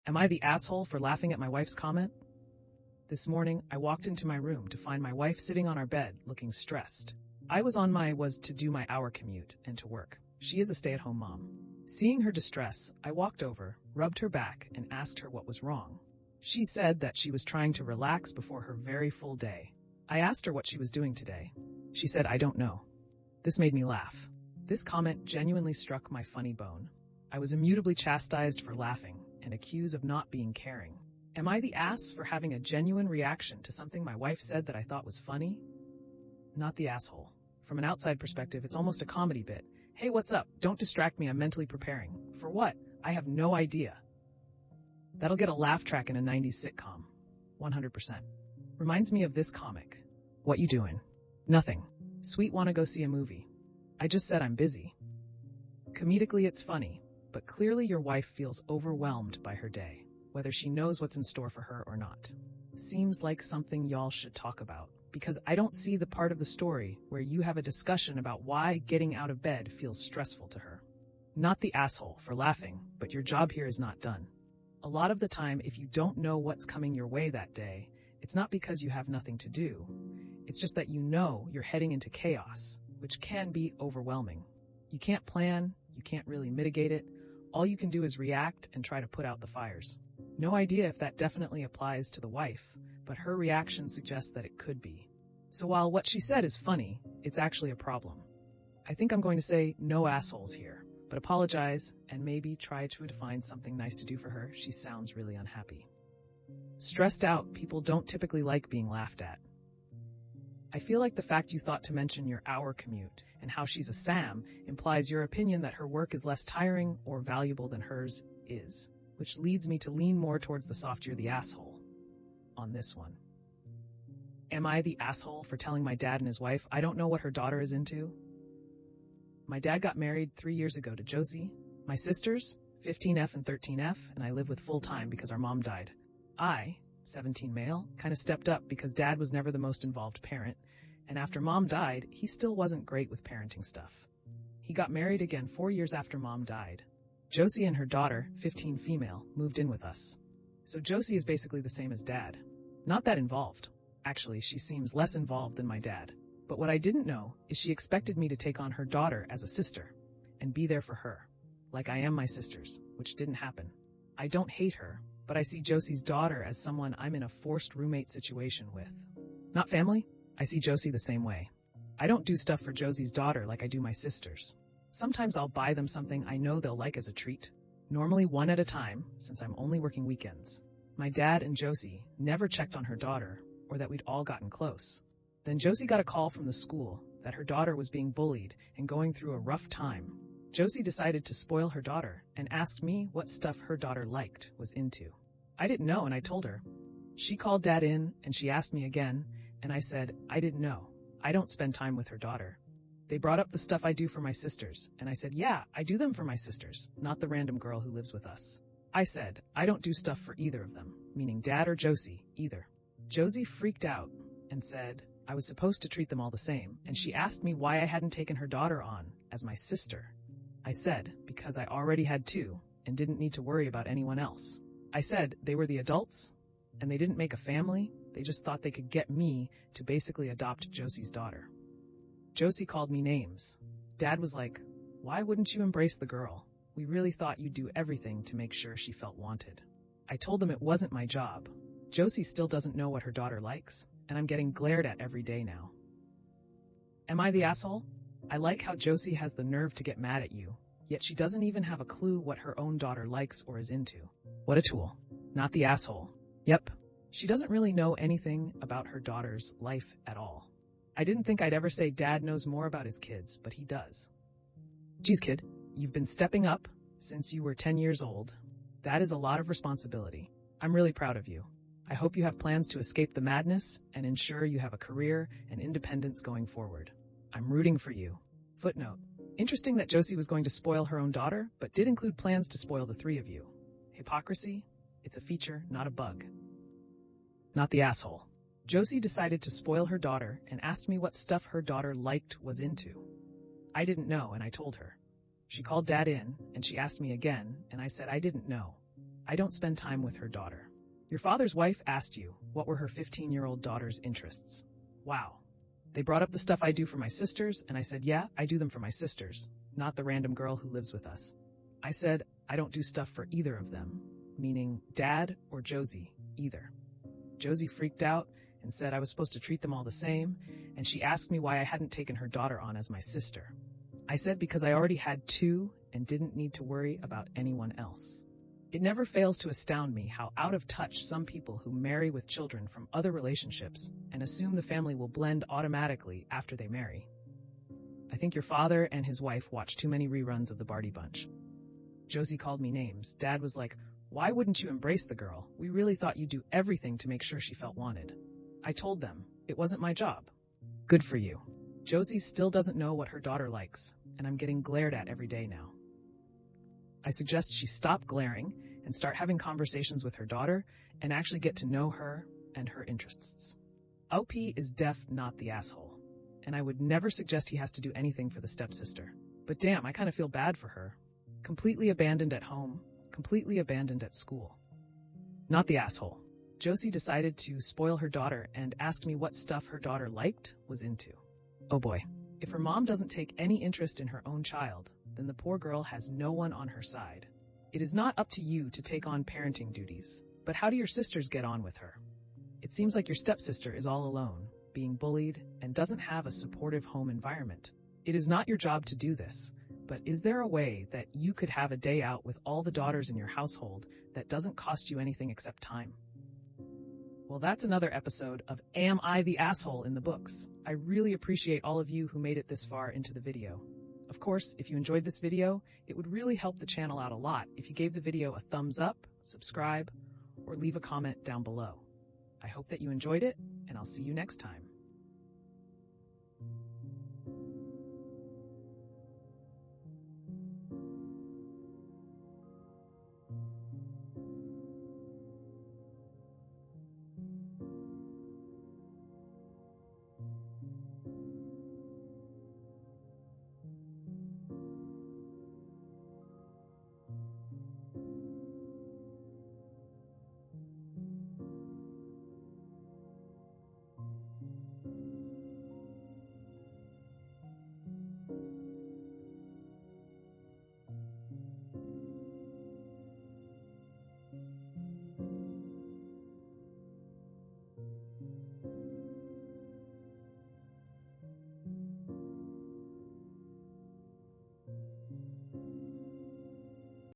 Am I the asshole for laughing at my wife's comment? This morning, I walked into my room to find my wife sitting on our bed, looking stressed. I was to do my hour commute and to work. She is a stay-at-home mom. Seeing her distress, I walked over, rubbed her back, and asked her what was wrong. She said that she was trying to relax before her very full day. I asked her what she was doing today. She said, "I don't know." This made me laugh. This comment genuinely struck my funny bone. I was immutably chastised for laughing and accused of not being caring. Am I the ass for having a genuine reaction to something my wife said that I thought was funny? Not the asshole. From an outside perspective, it's almost a comedy bit. Hey, what's up? Don't distract me, I'm mentally preparing. For what? I have no idea. That'll get a laugh track in a 90s sitcom. 100%. Reminds me of this comic. What you doing? Nothing. Sweet, wanna go see a movie? I just said I'm busy. Comedically, it's funny, but clearly your wife feels overwhelmed by her day, whether she knows what's in store for her or not. Seems like something y'all should talk about, because I don't see the part of the story where you have a discussion about why getting out of bed feels stressful to her. Not the asshole for laughing, but your job here is not done. A lot of the time, if you don't know what's coming your way that day, it's not because you have nothing to do. It's just that you know you're heading into chaos, which can be overwhelming. You can't plan, you can't really mitigate it. All you can do is react and try to put out the fires. No idea if that definitely applies to the wife, but her reaction suggests that it could be. So while what she said is funny, it's actually a problem. I think I'm going to say no assholes here, but apologize and maybe try to find something nice to do for her. She sounds really unhappy. Stressed out people don't typically like being laughed at. I feel like the fact you thought to mention your hour commute and how she's a Sam implies your opinion that her work is less tiring or valuable than hers is, which leads me to lean more towards the soft you're the asshole on this one. Am I the asshole for telling my dad and his wife I don't know what her daughter is into? My dad got married 3 years ago to Josie. My sisters, 15F and 13F, and I live with full-time because our mom died. I, 17 male, kind of stepped up because dad was never the most involved parent, and after mom died, he still wasn't great with parenting stuff. He got married again 4 years after mom died. Josie and her daughter, 15 female, moved in with us. So Josie is basically the same as dad. Not that involved. Actually, she seems less involved than my dad. But what I didn't know is she expected me to take on her daughter as a sister and be there for her, like I am my sisters, which didn't happen. I don't hate her, but I see Josie's daughter as someone I'm in a forced roommate situation with. Not family? I see Josie the same way. I don't do stuff for Josie's daughter like I do my sisters. Sometimes I'll buy them something I know they'll like as a treat, normally one at a time since I'm only working weekends. My dad and Josie never checked on her daughter or that we'd all gotten close. Then Josie got a call from the school that her daughter was being bullied and going through a rough time. Josie decided to spoil her daughter and asked me what stuff her daughter was into. I didn't know and I told her. She called dad in and she asked me again and I said, I didn't know. I don't spend time with her daughter. They brought up the stuff I do for my sisters and I said, yeah, I do them for my sisters, not the random girl who lives with us. I said, I don't do stuff for either of them, meaning dad or Josie, either. Josie freaked out and said, I was supposed to treat them all the same, and she asked me why I hadn't taken her daughter on as my sister. I said, because I already had two and didn't need to worry about anyone else. I said they were the adults and they didn't make a family, they just thought they could get me to basically adopt Josie's daughter. Josie called me names. Dad was like, why wouldn't you embrace the girl? We really thought you'd do everything to make sure she felt wanted. I told them it wasn't my job. Josie still doesn't know what her daughter likes, and I'm getting glared at every day now. Am I the asshole? I like how Josie has the nerve to get mad at you, yet she doesn't even have a clue what her own daughter likes or is into. What a tool. Not the asshole. Yep. She doesn't really know anything about her daughter's life at all. I didn't think I'd ever say dad knows more about his kids, but he does. Geez, kid, you've been stepping up since you were 10 years old. That is a lot of responsibility. I'm really proud of you. I hope you have plans to escape the madness and ensure you have a career and independence going forward. I'm rooting for you. Footnote. Interesting that Josie was going to spoil her own daughter, but did include plans to spoil the three of you. Hypocrisy? It's a feature, not a bug. Not the asshole. Josie decided to spoil her daughter and asked me what stuff her daughter was into. I didn't know and I told her. She called dad in and she asked me again and I said I didn't know. I don't spend time with her daughter. Your father's wife asked you what were her 15-year-old daughter's interests. Wow. They brought up the stuff I do for my sisters, and I said, yeah, I do them for my sisters, not the random girl who lives with us. I said, I don't do stuff for either of them, meaning Dad or Josie, either. Josie freaked out and said I was supposed to treat them all the same, and she asked me why I hadn't taken her daughter on as my sister. I said because I already had two and didn't need to worry about anyone else. It never fails to astound me how out of touch some people who marry with children from other relationships and assume the family will blend automatically after they marry. I think your father and his wife watch too many reruns of the Barty Bunch. Josie called me names. Dad was like, why wouldn't you embrace the girl? We really thought you'd do everything to make sure she felt wanted. I told them it wasn't my job. Good for you. Josie still doesn't know what her daughter likes, and I'm getting glared at every day now. I suggest she stop glaring and start having conversations with her daughter and actually get to know her and her interests. OP is def not the asshole, and I would never suggest he has to do anything for the stepsister. But damn, I kind of feel bad for her. Completely abandoned at home, completely abandoned at school. Not the asshole. Josie decided to spoil her daughter and asked me what stuff her daughter was into. Oh boy. If her mom doesn't take any interest in her own child, then the poor girl has no one on her side. It is not up to you to take on parenting duties, but how do your sisters get on with her? It seems like your stepsister is all alone, being bullied, and doesn't have a supportive home environment. It is not your job to do this, but is there a way that you could have a day out with all the daughters in your household that doesn't cost you anything except time? Well, that's another episode of Am I the Asshole in the books. I really appreciate all of you who made it this far into the video. Of course, if you enjoyed this video, it would really help the channel out a lot if you gave the video a thumbs up, subscribe, or leave a comment down below. I hope that you enjoyed it, and I'll see you next time.